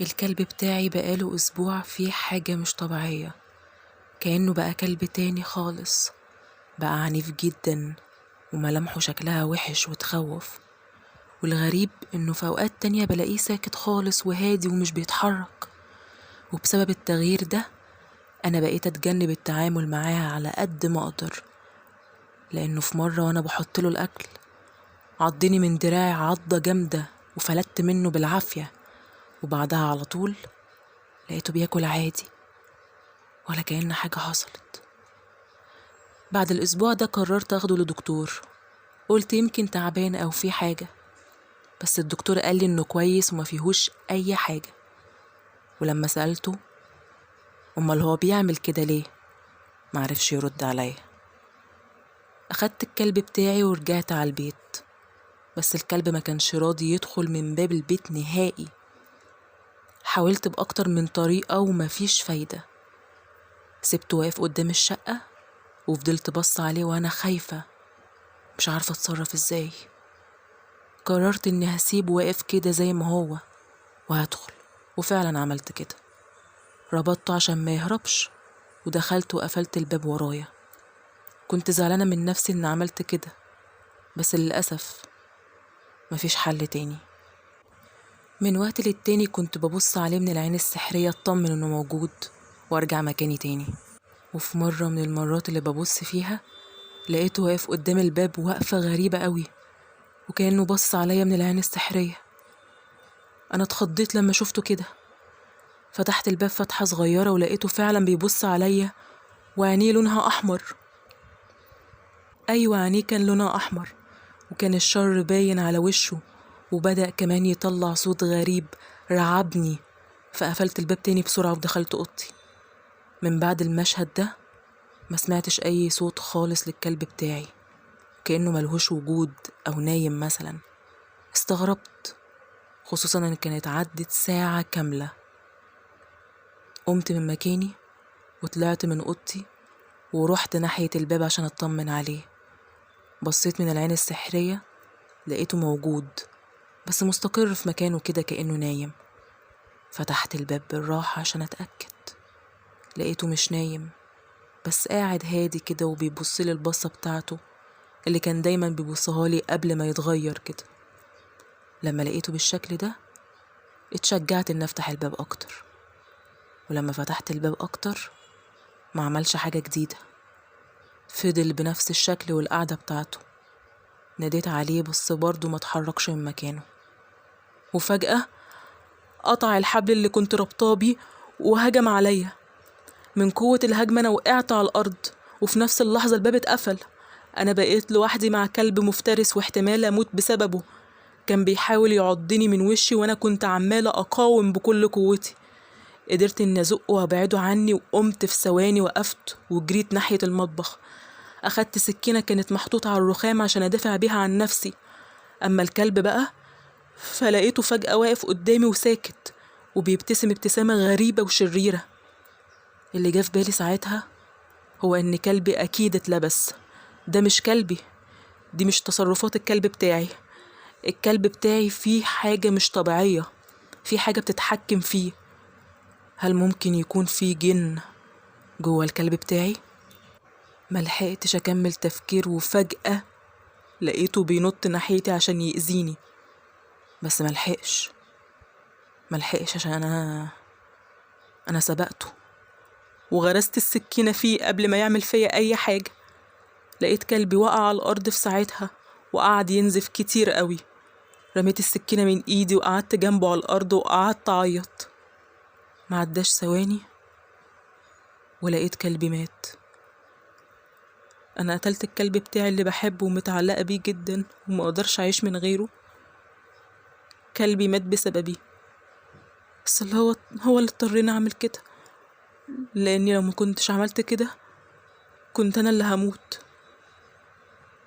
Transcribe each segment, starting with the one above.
الكلب بتاعي بقاله أسبوع فيه حاجة مش طبيعية. كأنه بقى كلب تاني خالص، بقى عنيف جدا وملامحه شكلها وحش وتخوف. والغريب إنه في أوقات تانية بلاقيه ساكت خالص وهادي ومش بيتحرك. وبسبب التغيير ده أنا بقيت أتجنب التعامل معاه على قد ما أقدر، لأنه في مرة وأنا بحطله الأكل عضني من دراعي عضة جامدة وفلت منه بالعافية، وبعدها على طول لقيته بياكل عادي ولا كأن حاجة حصلت. بعد الأسبوع ده قررت أخده لدكتور، قلت يمكن تعبان أو في حاجة، بس الدكتور قال لي إنه كويس وما فيهوش أي حاجة. ولما سألته أمال هو بيعمل كده ليه، معرفش يرد عليا. أخدت الكلب بتاعي ورجعت على البيت، بس الكلب ما كانش راضي يدخل من باب البيت نهائي. حاولت بأكتر من طريقة ومفيش فايدة. سبته واقف قدام الشقة وفضلت بص عليه وأنا خايفة مش عارفة أتصرف إزاي. قررت إني هسيبه واقف كده زي ما هو وهدخل، وفعلا عملت كده. ربطته عشان ما يهربش ودخلت وقفلت الباب ورايا. كنت زعلانة من نفسي إن عملت كده، بس للأسف مفيش حل تاني. من وقت للتاني كنت ببص عليه من العين السحرية اطمن إنه موجود وارجع مكاني تاني. وفي مرة من المرات اللي ببص فيها لقيته واقف قدام الباب وقفة غريبة قوي، وكأنه بص عليا من العين السحرية. أنا اتخضيت لما شفته كده. فتحت الباب فتحة صغيرة ولقيته فعلا بيبص عليا، وعينيه لونها أحمر. أيوة، عينيه كان لونها أحمر، وكان الشر باين على وشه، وبدأ كمان يطلع صوت غريب رعبني. فقفلت الباب تاني بسرعة ودخلت أوضتي. من بعد المشهد ده ما سمعتش أي صوت خالص للكلب بتاعي، كأنه ملهوش وجود أو نايم مثلا. استغربت، خصوصا إن كانت عدت ساعة كاملة. قمت من مكاني وطلعت من أوضتي ورحت ناحية الباب عشان أطمن عليه. بصيت من العين السحرية لقيته موجود، بس مستقر في مكانه كده كأنه نايم. فتحت الباب بالراحة عشان أتأكد، لقيته مش نايم، بس قاعد هادي كده وبيبصلي البصة بتاعته اللي كان دايما بيبصها لي قبل ما يتغير كده. لما لقيته بالشكل ده اتشجعت إن أفتح الباب أكتر، ولما فتحت الباب أكتر ما عملش حاجة جديدة، فضل بنفس الشكل والقعدة بتاعته. ناديت عليه بس برضه ما اتحركش من مكانه. وفجأة قطع الحبل اللي كنت ربطاه بيه وهجم عليا. من قوة الهجمة أنا وقعت على الأرض، وفي نفس اللحظة الباب اتقفل. أنا بقيت لوحدي مع كلب مفترس واحتمال أموت بسببه. كان بيحاول يعضني من وشي وأنا كنت عمالة أقاوم بكل قوتي. قدرت إني أزقه وأبعده عني، وقمت في ثواني وقفت وجريت ناحية المطبخ. أخدت سكينة كانت محطوطة على الرخام عشان أدافع بيها عن نفسي. أما الكلب بقى فلقيته فجأة واقف قدامي وساكت وبيبتسم ابتسامة غريبة وشريرة. اللي جه في بالي ساعتها هو إن كلبي أكيد اتلبس. ده مش كلبي، دي مش تصرفات الكلب بتاعي. الكلب بتاعي فيه حاجة مش طبيعية، فيه حاجة بتتحكم فيه. هل ممكن يكون فيه جن جوه الكلب بتاعي؟ ملحقتش أكمل تفكير وفجأة لقيته بينط ناحيتي عشان يأذيني، بس ملحقش عشان أنا سبقته وغرست السكينة فيه قبل ما يعمل فيا أي حاجة. لقيت كلبي وقع على الأرض في ساعتها وقعد ينزف كتير قوي. رميت السكينة من إيدي وقعدت جنبه على الأرض وقعدت أعيط. معداش ثواني ولقيت كلبي مات. أنا قتلت الكلب بتاعي اللي بحبه ومتعلقة بيه جدا وما أقدرش أعيش من غيره. كلبي مات بسببي، بس اللي هو اللي اضطريني أعمل كده، لأني لو ما كنتش عملت كده كنت أنا اللي هموت،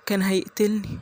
كان هيقتلني.